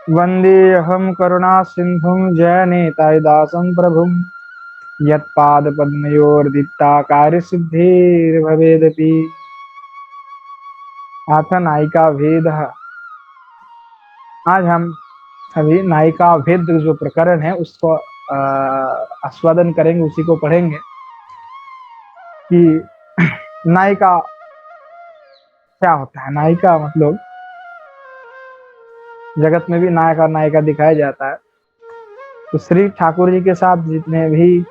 वन्देऽहं करुणा सिन्धुं जयनेतायदासं प्रभुं यत्पादपद्मयोर्दित्ता कार्यसिद्धिर्भवेदपि। अथ नायिका भेदः। आज हम अभी नायिका भेद जो प्रकरण है उसको आस्वादन करेंगे, उसी को पढ़ेंगे कि नायिका क्या होता है। नायिका मतलब जगत में भी नायक और नायिका दिखाया जाता है। तो श्री ठाकुर जी के साथ जितने भी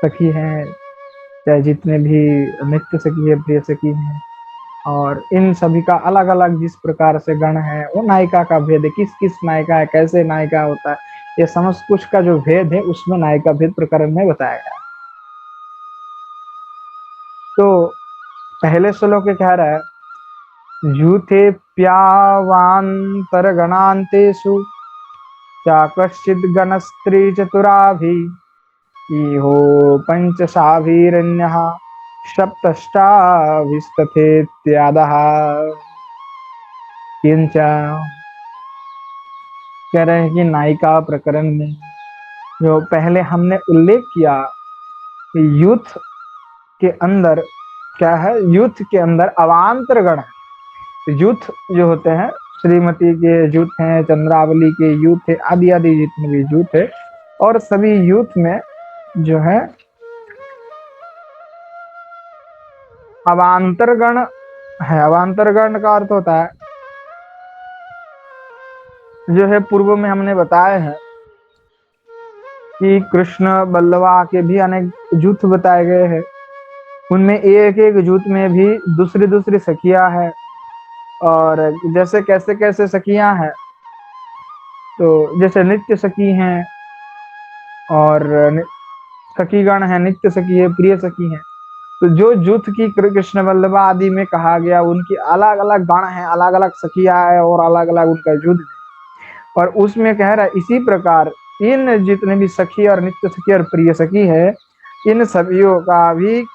सखी हैं, चाहे जितने भी नित्य सखी है, प्रिय सखी हैं, और इन सभी का अलग अलग जिस प्रकार से गण है, वो नायिका का भेद है। किस किस नायिका है, कैसे नायिका होता है, ये समस्त कुछ का जो भेद है उसमें नायिका भेद प्रकरण में बताया गया। तो पहले श्लोक के कह रहा है, यूथे प्यावांतर गणांतेषु चाकश्चिद गणस्त्री चतुराभि इहो पंचशाभिरन्यः सप्तष्टाभिस्तथेत्यादः। किंच कह रहे हैं कि नायिका प्रकरण में जो पहले हमने उल्लेख किया कि यूथ के अंदर क्या है, यूथ के अंदर अवांतर गण है। यूथ जो होते हैं, श्रीमती के यूथ हैं, चंद्रावली के यूथ है, आदि आदि जितने भी यूथ है, और सभी यूथ में जो है अवांतर गण है। अवांतर गण का अर्थ होता है जो है, पूर्व में हमने बताए हैं कि कृष्ण बल्लवा के भी अनेक जूथ बताए गए हैं। उनमें एक एक जूथ में भी दूसरी दूसरी सखियां हैं, और जैसे कैसे कैसे सखियां हैं, तो जैसे नित्य सखी हैं, और सखीगण है, नित्य सखी है, प्रिय सखी है। तो जो जूथ की कृष्ण बल्लभा आदि में कहा गया, उनकी अलग अलग गण है, अलग अलग सखियां है, और अलग अलग उनका युद्ध है। और उसमें कह रहा है इसी प्रकार इन जितने भी सखी और नित्य सखी और प्रिय सखी है, इन सभियों का भी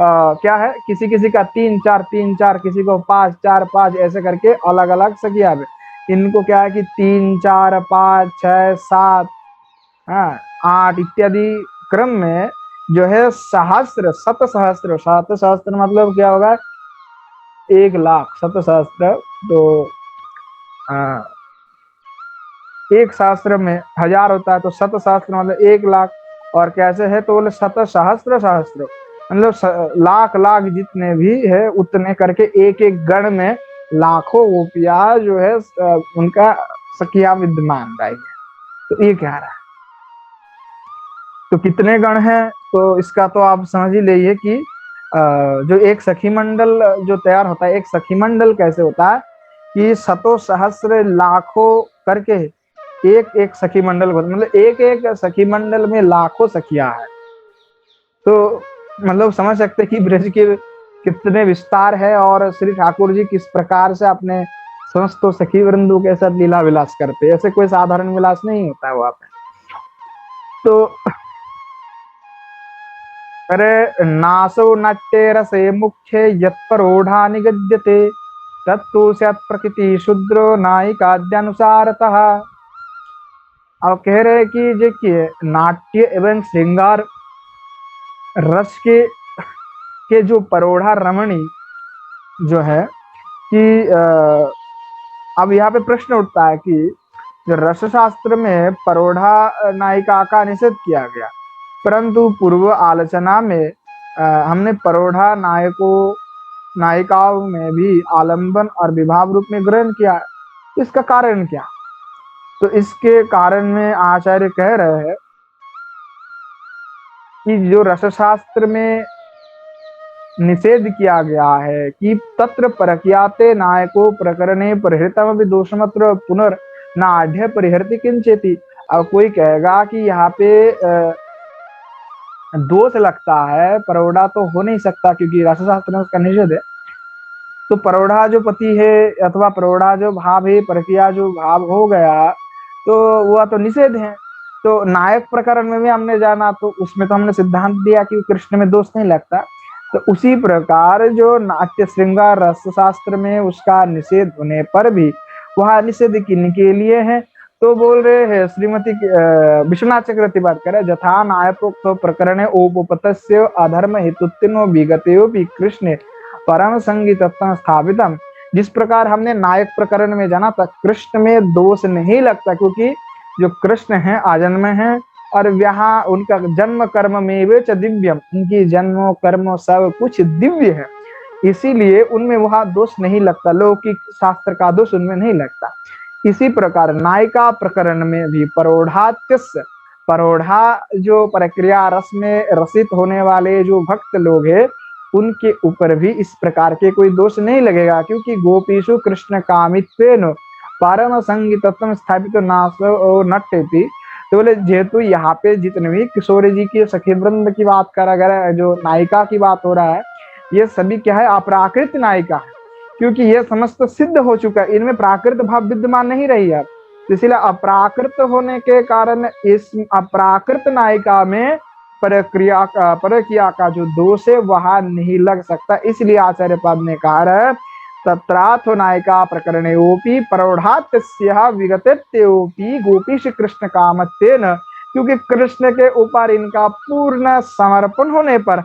क्या है, किसी किसी का तीन चार, किसी को पांच चार पांच, ऐसे करके अलग अलग सखियां है। इनको क्या है कि 3 4 5 6 7 8 इत्यादि क्रम में जो है सहस्त्र, शत सहस्त्र, शत सहस्त्र मतलब क्या होगा, 1 लाख, शत सहस्त्र। तो एक सहस्त्र में 1000 होता है, तो शत सहस्त्र मतलब 1 लाख। और कैसे है तो बोले शत सहस्त्र सहस्त्र मतलब लाख लाख जितने भी है उतने करके एक एक गण में लाखों गोपिया जो है उनका सखिया विद्यमान रहेगी। तो ये कह रहा है। तो कितने गण हैं, तो इसका तो आप समझ ही लीजिए कि जो एक सखी मंडल जो तैयार होता है, एक सखी मंडल कैसे होता है कि शतों सहस्र लाखों करके एक एक सखी मंडल, मतलब एक एक सखी मंडल में लाखों सखियां है। तो मतलब समझ सकते कि ब्रज के कितने विस्तार है, और श्री ठाकुर जी किस प्रकार से अपने समस्त सखी वृंदों के साथ लीला विलास करते हैं। ऐसे कोई साधारण विलास नहीं होता है वहां पे। तो अरे नासो नाट्ये रसे मुख्य यत्परोढ़ा निगद्यते तत्तु स्यात् प्रकृति शूद्रो नायिकाद्यानुसारतः। अब कह रहे हैं कि देखिए, नाट्य एवं श्रृंगार रस के जो परोढ़ा रमणी जो है कि अब यहाँ पे प्रश्न उठता है कि जो रस शास्त्र में परोढ़ा नायिका का निषेध किया गया, परंतु पूर्व आलोचना में हमने परोढ़ा नायिकाओं में भी आलंबन और विवाह रूप में ग्रहण किया। इसका कारण क्या? तो इसके कारण में आचार्य कह रहे हैं कि जो रसशास्त्र में निषेध किया गया है कि तत्र परक्याते नायको प्रकरणे परिहृतम दोषमत्र पुनर् नाढ़ परिहृति किंचेति। अब कोई कहेगा कि यहाँ पे दोष लगता है, परोढ़ा तो हो नहीं सकता क्योंकि रसशास्त्र में उसका निषेध है। तो परोढ़ा जो पति है अथवा परोढ़ा जो भाव है, परकिया जो भाव हो गया, तो वह तो निषेध है। तो नायक प्रकरण में भी हमने जाना, तो उसमें तो हमने सिद्धांत दिया कि कृष्ण में दोष नहीं लगता। तो उसी प्रकार जो नाट्य श्रृंगार रस शास्त्र में उसका निषेध होने पर भी वह निषेध किनके लिए है? तो बोल रहे हैं श्रीमती विश्वनाथ चक्रवर्ती बात करे, जथा नायकोक्त प्रकरणे उपपतस्य अधर्म हेतुत्नो विगतयोपि कृष्ण परम संगीतत्व स्थापितम। जिस प्रकार हमने नायक प्रकरण में जाना था, कृष्ण में दोष नहीं लगता, क्योंकि जो कृष्ण है आजन्म है और यहाँ उनका जन्म कर्म में वे च दिव्यम, उनकी जन्म कर्म सब कुछ दिव्य है, इसीलिए उनमें वह दोष नहीं लगता, लौकिक शास्त्र का दोष उनमें नहीं लगता। इसी प्रकार नायिका प्रकरण में भी परोढ़ात्यस्य, परोढ़ा जो प्रक्रिया रस में रसित होने वाले जो भक्त लोग हैं, उनके ऊपर भी इस प्रकार के कोई दोष नहीं लगेगा, क्योंकि गोपीषु कृष्ण कामित्वेन परम संगीतत्व स्थापित नासो नट्यति। तो बोले जेहेतु यहाँ पे जितने भी किशोर जी की सखी वृंद की बात करा गया, जो नायिका की बात हो रहा है, ये सभी क्या है? अपराकृत नायिका है, क्योंकि ये समस्त सिद्ध हो चुका है, इनमें प्राकृत भाव विद्यमान नहीं रही है। इसलिए अपराकृत होने के कारण इस अपराकृत नायिका में परक्रिया का जो दोष है वह नहीं लग सकता। इसलिए आचार्य पद ने कहा है तत्राथो नायिका प्रकरणेयोपि प्रौढ़ात्यस्यः विगतेत्योपि गोपीश कृष्ण कामत्वेन, क्योंकि कृष्ण के ऊपर इनका पूर्ण समर्पण होने पर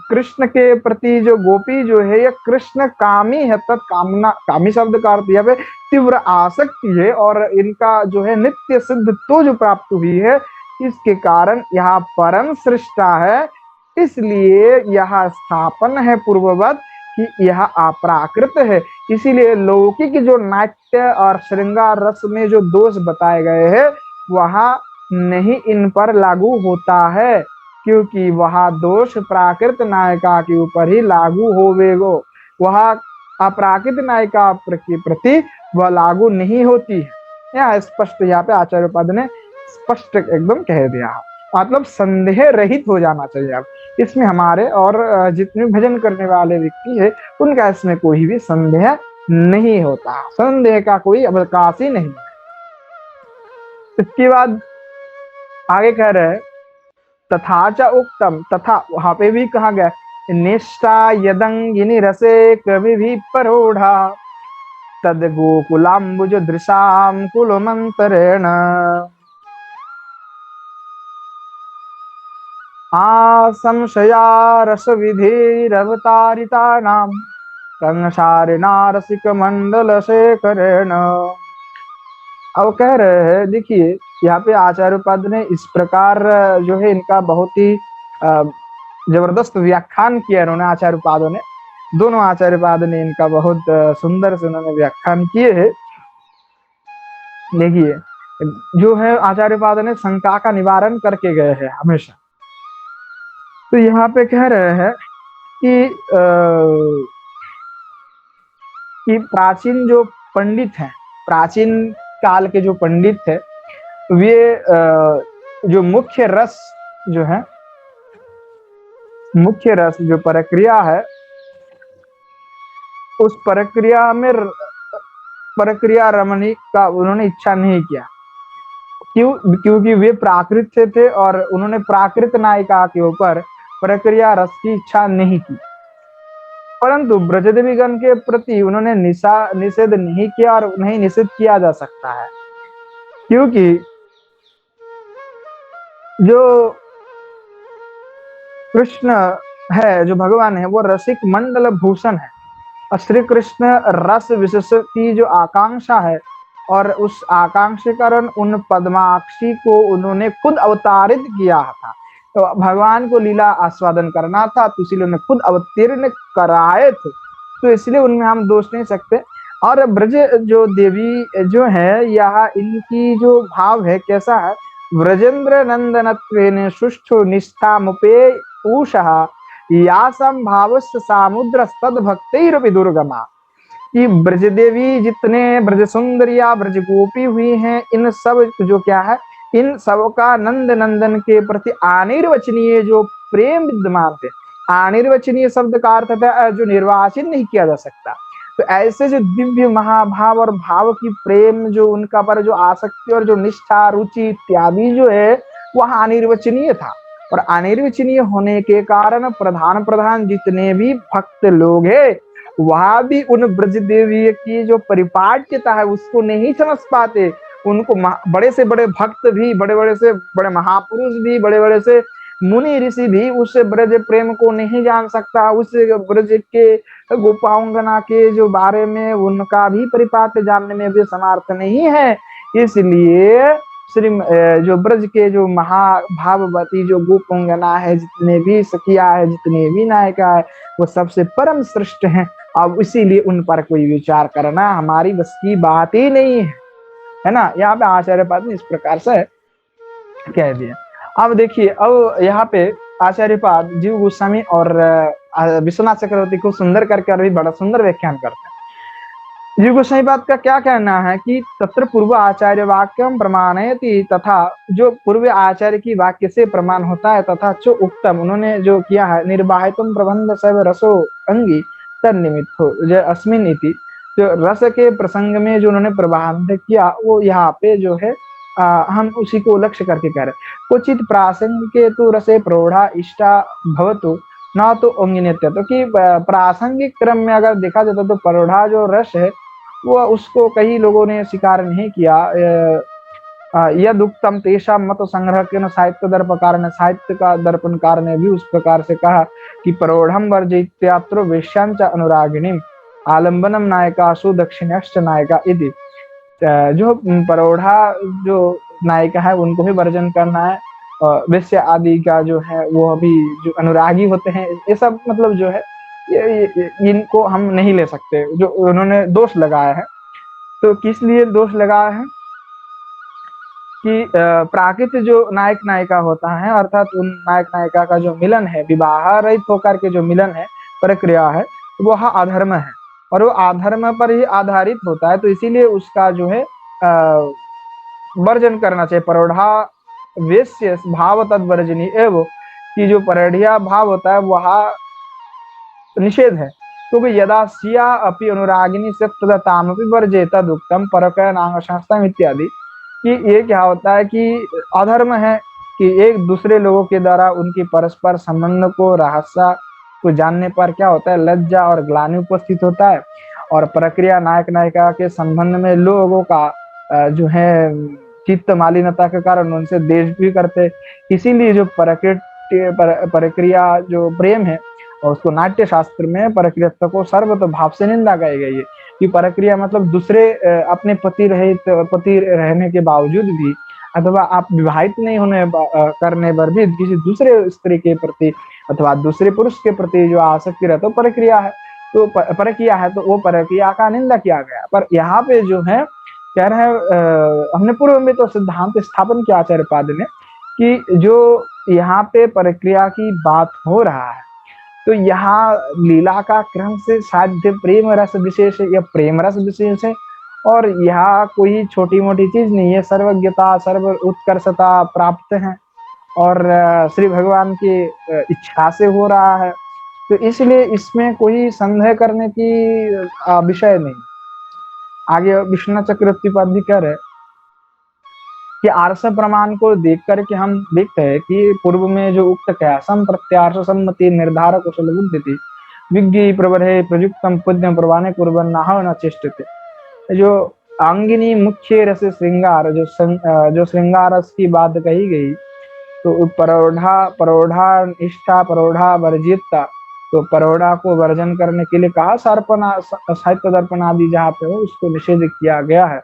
कृष्ण के प्रति जो गोपी जो है ये कृष्ण कामी है, तत्कामना, कामी शब्द का अर्थ यह तीव्र आसक्ति है, और इनका जो है नित्य सिद्ध तो जो प्राप्त हुई है, इसके कारण यह परम सृष्टा है। इसलिए यह स्थापन है पूर्ववत कि यह अपराकृत है। इसीलिए लौकिक जो नाट्य और श्रृंगार रस में जो दोष बताए गए हैं वह नहीं इन पर लागू होता है, क्योंकि वह दोष प्राकृत नायिका के ऊपर ही लागू होवेगो, वह अपराकृत नायिका के प्रति वह लागू नहीं होती है। यह स्पष्ट यहाँ पे आचार्य पद ने स्पष्ट एकदम कह दिया, मतलब संदेह रहित हो जाना चाहिए। अब इसमें हमारे और जितने भजन करने वाले व्यक्ति है उनका इसमें कोई भी संदेह नहीं होता, संदेह का कोई अवकाश ही नहीं है। इसके बाद आगे कह रहे हैं तथा च उक्तम, तथा वहां पे भी कहा गया निष्ठा यदंगिनी रसे कवि भी परोढ़ा तद गोकुलाम्बुज दृशाम कुलमंतरेण संशया रस विधिरवतारितानां संसारिणा रसिक मंडल शेखरेण। अब कह रहे हैं, देखिए यहाँ पे आचार्य पद ने इस प्रकार जो है इनका बहुत ही जबरदस्त व्याख्यान किया उन्होंने, आचार्य पादों ने, दोनों आचार्य पाद ने इनका बहुत सुंदर से उन्होंने व्याख्यान किए हैं। देखिए जो है आचार्य पाद ने शंका का निवारण करके गए हैं हमेशा। तो यहाँ पे कह रहे हैं कि प्राचीन जो पंडित हैं, प्राचीन काल के जो पंडित थे, वे जो मुख्य रस जो है, मुख्य रस जो प्रक्रिया है, उस प्रक्रिया में प्रक्रिया रमणी का उन्होंने इच्छा नहीं किया। क्यों? क्योंकि वे प्राकृत से थे और उन्होंने प्राकृत नायिका के ऊपर प्रक्रिया रस की इच्छा नहीं की। परंतु ब्रजदेवीगण के प्रति उन्होंने निषेध नहीं किया और नहीं निषेध किया जा सकता है, क्योंकि जो कृष्ण है, जो भगवान है, वो रसिक मंडल भूषण है, और श्री कृष्ण रस विशेष की जो आकांक्षा है, और उस आकांक्षा कारण उन पद्माक्षी को उन्होंने खुद अवतारित किया था। तो भगवान को लीला आस्वादन करना था, तो इसलिए उन्हें खुद अवतीर्ण कराए थे, तो इसलिए उनमें हम दोष नहीं सकते। और ब्रज जो देवी जो है, यह इनकी जो भाव है कैसा है, व्रजेंद्र नंदनत्वेन सुष्ठु निष्ठा मुपे ऊषः या संभावस्य सामुद्र तद भक्तिरपि दुर्गमा। कि ब्रज देवी जितने ब्रज सुंदरिया ब्रज गोपी हुई हैं, इन सब जो क्या है, इन सब का नंद नंदन के प्रति अनिर्वचनीय जो प्रेम विद्यमान थे। अनिर्वचनीय शब्द का अर्थ है जो निर्वाचित नहीं किया जा सकता। तो ऐसे जो दिव्य महाभाव और भाव की प्रेम जो उनका पर जो आसक्ति और जो निष्ठा रुचि इत्यादि जो है वह अनिर्वचनीय था, और अनिर्वचनीय होने के कारण प्रधान जितने भी भक्त लोग हैं वहां भी उन ब्रज देवी की जो परिपाट्यता है उसको नहीं समझ पाते। उनको बड़े से बड़े भक्त भी, बड़े बड़े से बड़े महापुरुष भी, बड़े बड़े से मुनि ऋषि भी उस ब्रज प्रेम को नहीं जान सकता। उस ब्रज के गोपांगना के जो बारे में उनका भी परिपाट्य जानने में भी समर्थ नहीं है। इसलिए श्री जो ब्रज के जो महाभाववती जो गोपांगना है, जितने भी सखिया है, जितने भी नायिका है, वो सबसे परम श्रेष्ठ हैं। अब इसीलिए उन पर कोई विचार करना हमारी बस की बात ही नहीं है ना। यहाँ पे आचार्य पाद ने इस प्रकार से कह दिया। अब देखिए, अब यहाँ पे आचार्य पाद जीव गोस्वामी और विश्वनाथ चक्रवर्ती को सुंदर करके अभी बड़ा सुंदर व्याख्यान करते हैं। जीव गोस्वामी पाद का क्या कहना है कि तत्र पूर्व आचार्य वाक्यम प्रमाणयति, तथा जो पूर्व आचार्य की वाक्य से प्रमाण होता है, तथा जो उत्तम उन्होंने जो किया है, निर्वाहितुम प्रबंध सब रसो अंगी तन्निमित्तो जो अस्मिन इति, जो रस के प्रसंग में जो उन्होंने प्रबंध किया वो यहाँ पे जो है हम उसी को लक्ष्य करके कह रहे हैं। क्वचित प्रासंगिक के तो रसे प्रौढ़ा इष्टा भवतु ना तो अंगिन्यत्य, तो कि प्रासंगिक क्रम में अगर देखा जाता तो प्रौढ़ा जो रस है वो उसको कई लोगों ने स्वीकार नहीं किया। यद उक्तम तेषां मत संग्रह के साहित्य दर्पकार ने, साहित्य का दर्पणकार ने भी उस प्रकार से कहा कि प्रौढ़म वर्जयित्यात्र वेश्यांच अनुरागिणीम आलंबनम नायिकासु दक्षिणाश्च नायिका इति। जो प्रौढ़ा जो नायिका है उनको भी वर्जन करना है, वेश्या आदि का जो है वो अभी जो अनुरागी होते हैं, ये सब मतलब जो है इनको हम नहीं ले सकते, जो उन्होंने दोष लगाया है। तो किस लिए दोष लगाया है कि प्राकृत जो नायक नायिका होता है, अर्थात उन नायक नायिका का जो मिलन है, विवाह रहित होकर के जो मिलन है, प्रक्रिया है, वह अधर्म है और वो अधर्म पर ही आधारित होता है। तो इसीलिए उसका जो है वर्जन करना चाहिए। प्रौढ़ा वेश्य भाव तद्वर्जनी एवं कि जो परढ़िया भाव होता है वह निषेध है, क्योंकि यदा सिया अपि अनुरागिनी से तदतामपि वर्जे तदुक्तम परकयनांगशास्त्रम इत्यादि, कि ये क्या होता है कि अधर्म है कि एक दूसरे लोगों के द्वारा उनकी परस्पर संबंध को, रहस्य को जानने पर क्या होता है, लज्जा और ग्लानि उपस्थित होता है। और प्रक्रिया नायक नायिका के संबंध में लोगों का जो है चित्त मालिन्यता के कारण उनसे द्वेष भी करते। इसीलिए जो प्रक्रिया जो प्रेम है, और उसको नाट्य शास्त्र में प्रक्रिया को सर्वतो भाव से निंदा गाई गई है कि प्रक्रिया मतलब दूसरे अपने पति रहने के बावजूद भी, अथवा आप विवाहित नहीं होने करने पर भी किसी दूसरे स्त्री के प्रति अथवा दूसरे पुरुष के प्रति जो आसक्ति रहता है तो परक्रिया है, तो परक्रिया है, तो वो परक्रिया का निंदा किया गया। पर यहाँ पे जो है कह रहे हैं, हमने पूर्व में तो सिद्धांत स्थापन किया आचार्य पाद ने कि जो यहाँ पे प्रक्रिया की बात हो रहा है, तो यहाँ लीला का क्रम से साध्य प्रेम रस विशेष है, या प्रेम रस विशेष है, और यहाँ कोई छोटी मोटी चीज नहीं है, सर्वज्ञता सर्व उत्कर्षता प्राप्त है और श्री भगवान की इच्छा से हो रहा है। तो इसलिए इसमें कोई संदेह करने की विषय नहीं। आगे विश्वनाथ चक्रवर्ती पद भी कह रहे कि आर्ष प्रमाण को देख करके हम देखते हैं कि पूर्व में जो उक्त क्या सम प्रत्यार्ष सम्मति निर्धारक कुशल बुद्धि थी विज्ञ प्रबरे प्रयुक्तम पुण्य प्रवाने कुर्बन्नाह न चेष्टते। जो अंगिनी मुख्य रस श्रृंगार, जो श्रृंगार रस की बात कही गई, तो परोढ़ा निष्ठा परोढ़ा वर्जितता, तो परोढ़ा को वर्जन करने के लिए कहा, साहित्य दर्पण आदि जहाँ पे हो उसको निषेध किया गया है।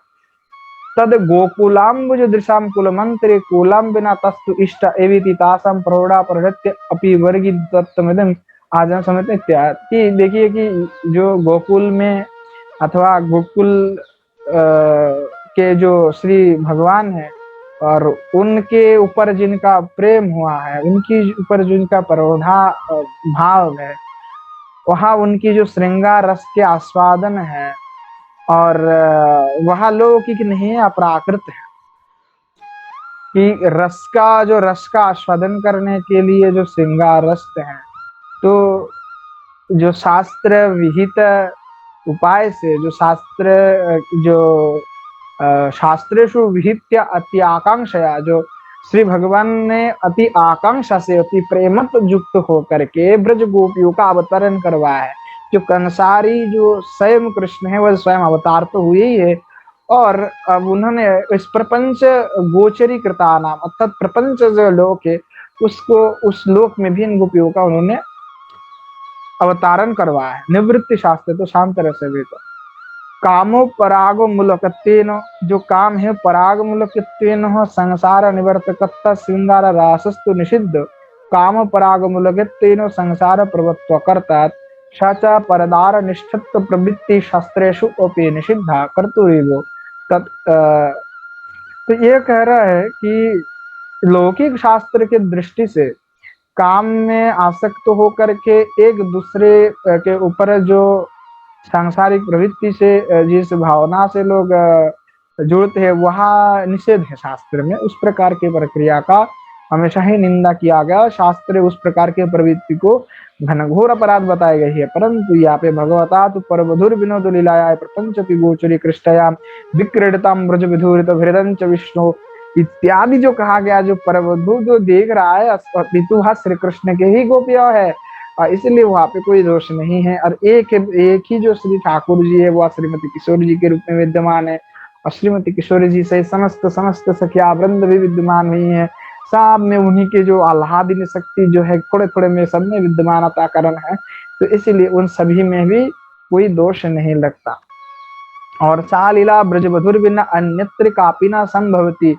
तद गोकुलाम्बुज दृशाम कुलमंत्रे कुलम बिना तस्तु इष्ट एविति तासम प्रौढ़ा प्रहृत्य अपि वर्गितत्वमिदं आजन समेत इत्यादि। कि देखिए कि जो गोकुल में अथवा गोकुल के जो श्री भगवान है और उनके ऊपर जिनका प्रेम हुआ है, उनकी ऊपर जिनका प्रौढ़ा भाव है, वहाँ उनकी जो श्रृंगार रस के आस्वादन है और वह लौकिक नहीं है, अपराकृत है। कि रस का आस्वादन करने के लिए जो श्रृंगार रस है, तो जो शास्त्र विहित उपाय से, जो शास्त्रेषु विहित्य अति आकांक्षया, जो श्री भगवान ने अति आकांक्षा से, अति प्रेमत युक्त होकर के ब्रज गोपियों का अवतरण करवाया है, जो कंसारी जो स्वयं कृष्ण है वह स्वयं अवतार तो हुए ही है, और अब उन्होंने इस प्रपंच गोचरी कृता नाम अर्थात प्रपंच जो लोक है उसको उस लोक में भी इन गोपियों का उन्होंने अवतारण करवाया है। निवृत्ति शास्त्र तो शांत रस भी तो कामो परागो मूलकत्वेन, जो काम है पराग मूलकत्वेन संसार निवर्तकत्व श्रृंगार रासस्तु निषिद्ध काम पराग मूलकत्वेन संसार प्रवत्व करता स परदार निष्ठत्व प्रवृत्ति शास्त्रेषु अपि निषिद्धा कर्तुरिव तत् तो ये कह रहा है कि लौकिक शास्त्र के दृष्टि से काम में आसक्त होकर के एक दूसरे के ऊपर जो सांसारिक प्रवृत्ति से जिस भावना से लोग जुड़ते हैं वह निषेध है शास्त्र में। उस प्रकार की प्रक्रिया का हमेशा ही निंदा किया गया। शास्त्र उस प्रकार के प्रवृत्ति को घनघोर अपराध बताए गए है। परंतु यहाँ पे भगवता तो परवधुर विनोद लीलाया प्रपंच गोचरी कृष्टया विक्रीडताम ब्रज विधुरित हृदंच विष्णु इत्यादि जो कहा गया, जो परवधु जो देख रहा है अपितु श्री कृष्ण के ही गोपिया है, इसलिए वहां पे कोई दोष नहीं है। और एक ही जो श्री ठाकुर जी है वह श्रीमती किशोर जी के रूप में विद्यमान है, और श्रीमती किशोर जी से समस्त सखिया वृंद भी विद्यमान हुई है। सब में उन्हीं के जो आह्लादिनी शक्ति जो है थोड़े थोड़े में सब में विद्यमानता कारण है, तो इसीलिए उन सभी में भी कोई दोष नहीं लगता। और सा लीला ब्रजवधुर बिना अन्यत्र कापी ना संभवती,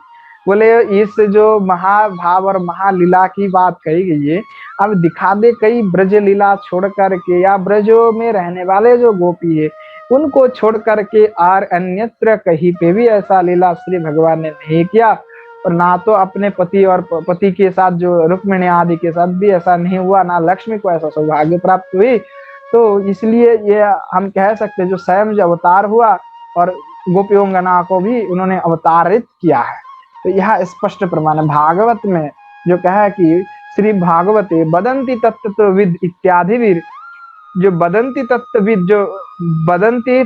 बोले इस जो महाभाव और महालीला की बात कही गई है, अब दिखा दे कई ब्रज लीला छोड़ करके या ब्रजों में रहने वाले जो गोपी है उनको छोड़ करके और अन्यत्र कहीं पे भी ऐसा लीला श्री भगवान ने नहीं किया, और ना तो अपने पति और पति के साथ जो रुक्मिणी आदि के साथ भी ऐसा नहीं हुआ, ना लक्ष्मी को ऐसा सौभाग्य प्राप्त हुई। तो इसलिए ये हम कह सकते जो स्वयं जो अवतार हुआ और गोपियोंगना को भी उन्होंने अवतारित किया है। तो यह स्पष्ट प्रमाण है। भागवत में जो कहा कि श्री भागवते बदंती तत्वविद इत्यादि वीर, जो बदंती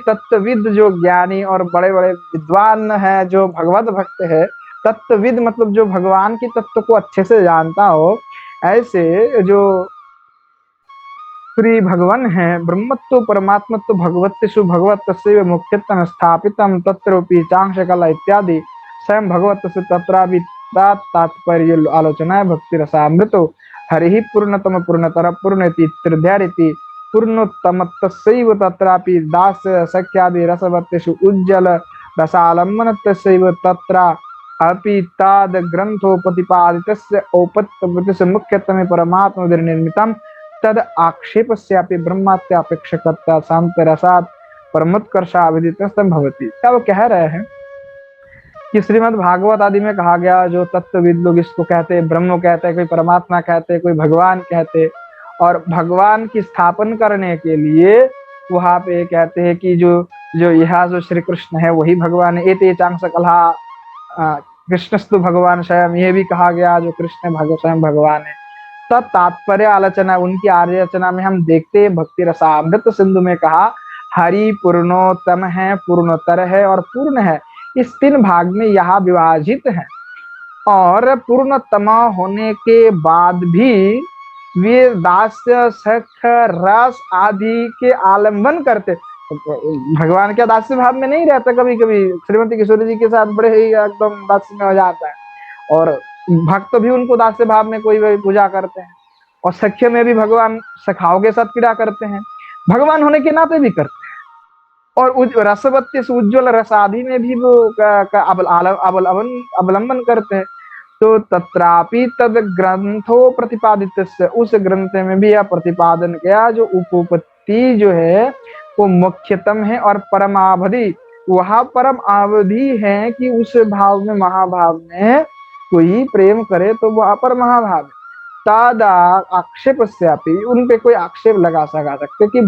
तत्वविद जो ज्ञानी और बड़े बड़े विद्वान है, जो भगवत भक्त है, तत्वविद मतलब जो भगवान की तत्व को अच्छे से जानता हो, ऐसे जो श्री भगवान है ब्रह्मत्व परमात्मत्व भगवत्सु भगवत्स्य मुख्यत्व स्थापितम तत्रोपि चांशकला इत्यादि स्वयं भगवत से तत्रापि तात्पर्य आलोचना भक्ति रसामृतो हरि पूर्णतम पूर्णतर पूर्णति त्रिध्यारिति पूर्णोत्तमत्तस्यैव तत्रापि दास सख्यादि रसवत्तेषु उज्ज्वल रसालम्बनत्तस्यैव तत्र अपि ताद ग्रंथो प्रतिपादितस्य औपत्यस्य मुख्यतमे परमात्म निर्मितम् तद आक्षेपस्यापि ब्रह्मात्यापेक्षकत्वा शांतरसात् परमोत्कर्षाविदितं भवति। क्या वो कह रहे हैं कि श्रीमद् भागवत आदि में कहा गया जो तत्वविद लोग इसको कहते हैं ब्रह्म कहते हैं, कोई परमात्मा कहते हैं, कोई भगवान कहते हैं, और भगवान की स्थापन करने के लिए वहां पे कहते हैं कि जो यह जो श्री कृष्ण है वही भगवान है। एते चांस कलहा कृष्णस्तु भगवान स्वयं, ये भी कहा गया जो कृष्ण स्वयं भगवान है। तब तात्पर्य आलोचना उनकी आर्य रचना में हम देखते हैं भक्ति रसामृत सिंधु में कहा हरि पूर्णोत्तम है, पूर्णोत्तर है और पूर्ण है, इस तीन भाग में यह विभाजित है। और पूर्णतम होने के बाद भी वे दास्य सख रस आदि के आलंबन करते। भगवान क्या दास्य भाव में नहीं रहता, कभी कभी श्रीमती किशोरी जी के साथ बड़े ही एकदम दास्य में हो जाता है, और भक्त भी उनको दास्य भाव में कोई पूजा करते हैं, और सख्य में भी भगवान सखाओं के साथ पीड़ा करते हैं, भगवान होने के नाते भी करते हैं, और रसवत्य से उज्ज्वल रसादि में भी वो अवलंबन करते हैं। तो तत्रापि तद ग्रंथो प्रतिपादित, उस ग्रंथ में भी यह प्रतिपादन किया जो उपोपत्ति जो है वो मुख्यतम है और परमावधि, वह परम अवधि है कि उस भाव में महाभाव में कोई प्रेम करे तो वह अपर महाभाव है। तादा आक्षेप से उन पे कोई आक्षेप लगा सकते कि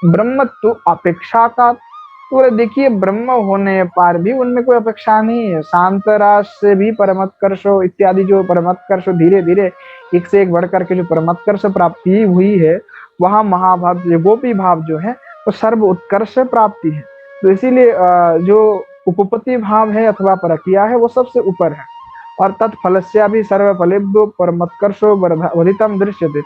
ब्रह्मत्व अपेक्षा का, तो देखिए ब्रह्म होने पर भी उनमें कोई अपेक्षा नहीं है। शांतराज से भी परमोत्कर्षो इत्यादि जो परमोत्कर्षो धीरे धीरे एक से एक बढ़ करके जो परमोत्कर्ष प्राप्ति हुई है, वहां महाभाव गोपी भाव जो है वो सर्व उत्कर्ष प्राप्ति है। तो इसीलिए जो उपपत्ति भाव है अथवा परकिया है वो सबसे ऊपर है। और तत्फलस्या भी सर्वफलेभ्यो परमोत्कर्षो वर्धितम दृश्यते,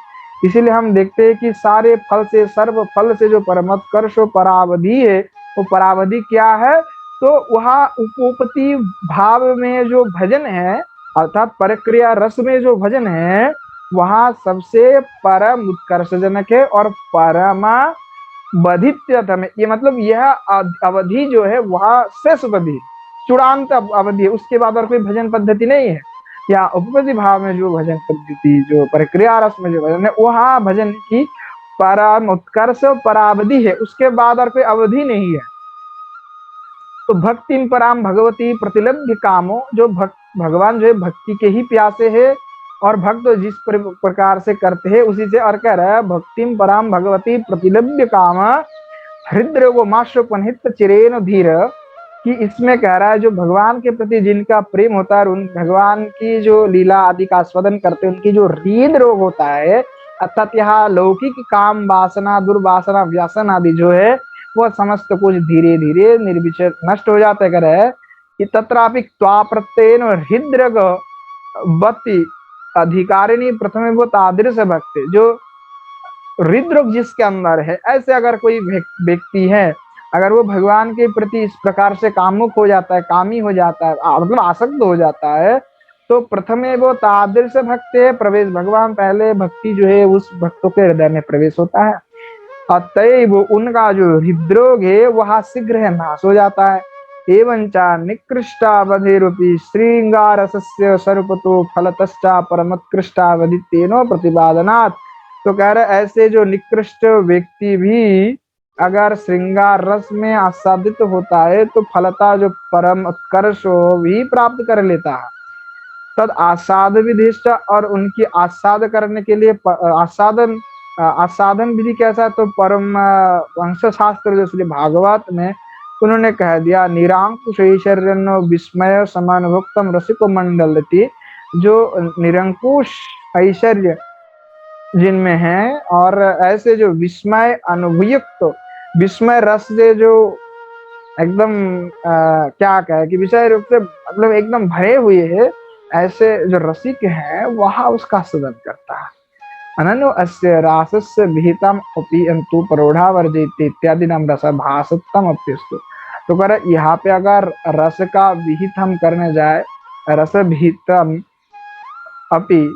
इसीलिए हम देखते हैं कि सारे फल से, सर्व फल से जो परमोत्कर्ष परावधि है, वो परावधि क्या है? तो वहाँ उपोपति भाव में जो भजन है, अर्थात परक्रिया रस में जो भजन है, वहाँ सबसे परम उत्कर्षजनक है और परमा बधित्यतम है। ये मतलब यह अवधि जो है वह शेष अवधि, चूड़ांत अवधि है, उसके बाद और कोई भजन पद्धति नहीं है। या उपपति भाव में जो भजन पद्धति, जो प्रक्रिया रस में जो भजन है, वहाँ भजन की परम उत्कर्ष परावधि है, उसके बाद और कोई अवधि नहीं है। तो भक्ति पराम भगवती प्रतिलभ्य कामो, जो भगवान जो है भक्ति के ही प्यासे है, और भक्त जिस प्रकार से करते हैं उसी से। और कह रहा है भक्तिम पराम भगवती प्रतिलभ्य काम हृदय वो माशोपनित चिरेन धीर, कि इसमें कह रहा है जो भगवान के प्रति जिनका प्रेम होता है, उन भगवान की जो लीला आदि का आस्वादन करते हैं, उनकी जो हृद रोग होता है, अर्थात यहाँ लौकिक काम वासना, दुर्वासना, व्यसन आदि जो है, वह समस्त कुछ धीरे धीरे निर्विचर नष्ट हो जाता है। कह रहे हैं कि तत्रापि त्वा प्रत्ययन हृद्रग बत्ति अधिकारिणी प्रथम वो तादृश भक्त, जो हृदरोग जिसके अंदर है, ऐसे अगर कोई व्यक्ति है, अगर वो भगवान के प्रति इस प्रकार से कामुक हो जाता है, कामी हो जाता है, मतलब आसक्त हो जाता है, तो प्रथमे वो तादृश भक्त है प्रवेश, भगवान पहले भक्ति जो है उस भक्तों के हृदय में प्रवेश होता है, अतएव उनका जो हृदरोग है वह शीघ्र है नाश हो जाता है। एवं चा निकृष्टावधिरूपी श्रृंगारसस्य सर्वतो फलतश्चा परमोत्कृष्टावधितेनो प्रतिपादनात्। तो कह रहे ऐसे जो निकृष्ट व्यक्ति भी अगर श्रृंगार रस में आस्वादित होता है तो फलता जो परम उत्कर्ष भी प्राप्त कर लेता है। तद आस्वाद विधिष्ट, और उनकी आस्वाद करने के लिए आस्वादन विधि कैसा है? तो परम वंश शास्त्र जो श्री भागवत में उन्होंने कह दिया, निरंकुश ऐश्वर्य विस्मय समानुभुक्तम रसिको मंडलती, जो निरंकुश ऐश्वर्य जिनमें है और ऐसे जो विस्मय अनुभुयुक्त, विस्मय रस से जो एकदम क्या कहे कि विषय रूप से मतलब एकदम भरे हुए है, ऐसे जो रसिक है वह उसका सदन करता है। अनन्यो अस्य रासस्य विहितम अपि अंतु परोढ़ा वर्जित इत्यादि नाम रस भासतम अप्यस्तु। तो कर यहाँ पे अगर रस का विहित हम करने जाए, रस विहितम अपि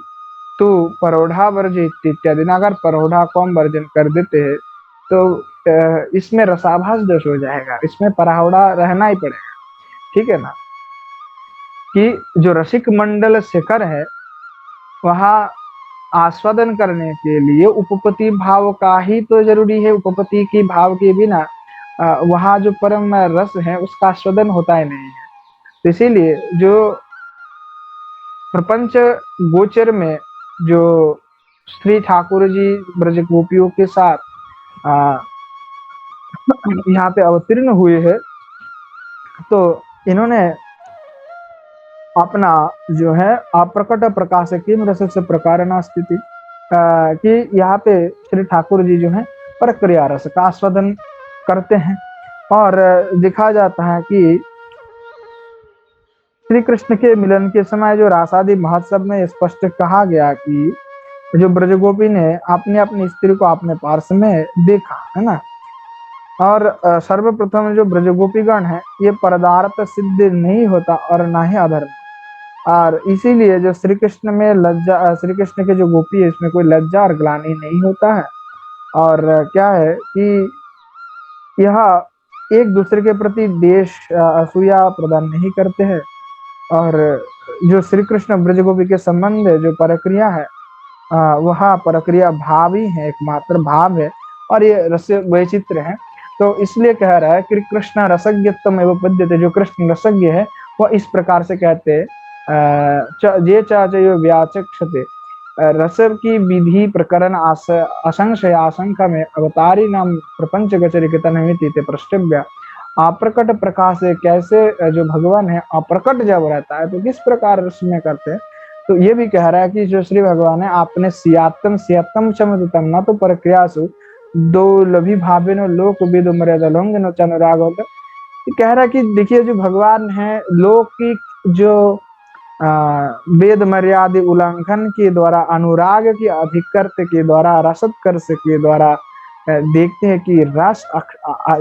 तो परोढ़ा वर्जित इत्यादि ना, अगर परोढ़ा को हम वर्जन कर देते हैं तो इसमें रसाभास दोष हो जाएगा, इसमें परावड़ा रहना ही पड़ेगा, ठीक है ना। कि जो रसिक मंडल शेखर है वहाँ आस्वादन करने के लिए उपपति भाव का ही तो जरूरी है, उपपति की भाव के बिना वहाँ जो परम रस है उसका आस्वादन होता ही नहीं है। तो इसीलिए जो प्रपंच गोचर में जो श्री ठाकुर जी ब्रज गोपियों के साथ यहाँ पे अवतीर्ण हुए हैं, तो इन्होंने अपना जो है अप्रकट प्रकाश किम रस से प्रकारणा स्थिति कि यहाँ पे श्री ठाकुर जी जो है प्रक्रिया रस का आस्वादन करते हैं। और दिखा जाता है कि श्री कृष्ण के मिलन के समय जो रासादी महोत्सव में स्पष्ट कहा गया कि जो ब्रजगोपी ने अपने अपनी स्त्री को अपने पार्श्व में देखा है ना। और सर्वप्रथम जो ब्रजगोपीगण है ये पदार्थ सिद्ध नहीं होता और ना ही अधर्म, और इसीलिए जो श्री कृष्ण में लज्जा, श्री कृष्ण के जो गोपी है इसमें कोई लज्जा और ग्लानि नहीं होता है। और क्या है कि यह एक दूसरे के प्रति देश असूया प्रदान नहीं करते हैं। और जो श्री कृष्ण ब्रज गोपी के संबंध जो प्रक्रिया है वह प्रक्रिया भाव ही है, एकमात्र भाव है, और ये रस वैचित्र है। तो इसलिए कह रहा है कि कृष्ण रसज्ञत्वम एवं पद्यते, जो कृष्ण रसज्ञ है वह इस प्रकार से कहते हैं जे चाचयो व्याचक्षते, रस की विधि प्रकरण असंशय आशंका में अवतारी नाम प्रपंच गचरिकतनमिति प्रष्टव्य। अप्रकट प्रकाश से कैसे जो भगवान है अप्रकट जब रहता है तो किस प्रकार उसमें करते हैं। तो ये भी कह रहा है कि जो श्री भगवान है आपने सियातम सियातम चमतम न तो प्रक्रियासु दो लभी भावे नो लोक विदु मर्यादा लोंग नो चनुराग। कह रहा है कि देखिए जो भगवान है लोक की जो वेद मर्यादा उल्लंघन के द्वारा, अनुराग की अधिकर्त के द्वारा, रसोत्कर्ष के द्वारा देखते हैं कि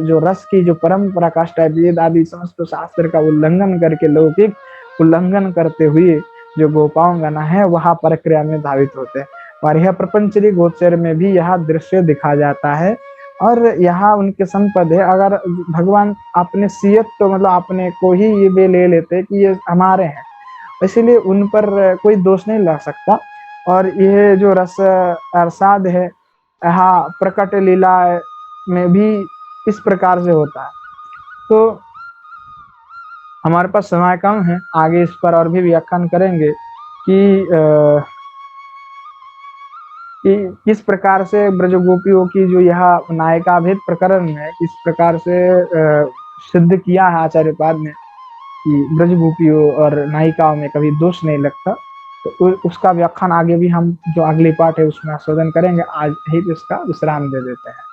जो रस की जो परम पराकाष्ठा है, वेद आदि समस्त शास्त्र का उल्लंघन करके, लौकिक उल्लंघन करते हुए जो गोपांगना है वहां प्रक्रिया में धावित होते हैं। और यह प्रपंचरी गोचर में भी यह दृश्य दिखा जाता है। और यहाँ उनके संपद है, अगर भगवान अपने सीयत तो मतलब अपने को ही ये वे ले लेते कि ये हमारे हैं, इसीलिए उन पर कोई दोष नहीं लग सकता। और यह जो रस अरसाद है यहाँ प्रकट लीला में भी इस प्रकार से होता है। तो हमारे पास समय कम है, आगे इस पर और भी व्याख्यान करेंगे कि किस प्रकार से ब्रजगोपियों की जो यह नायिका भेद प्रकरण है, किस प्रकार से सिद्ध किया है आचार्यपाद ने कि ब्रजगोपियों और नायिकाओं में कभी दोष नहीं लगता। तो उसका व्याख्यान आगे भी हम जो अगली पाठ है उसमें आस्वादन करेंगे। आज ही इसका विश्राम दे देते हैं।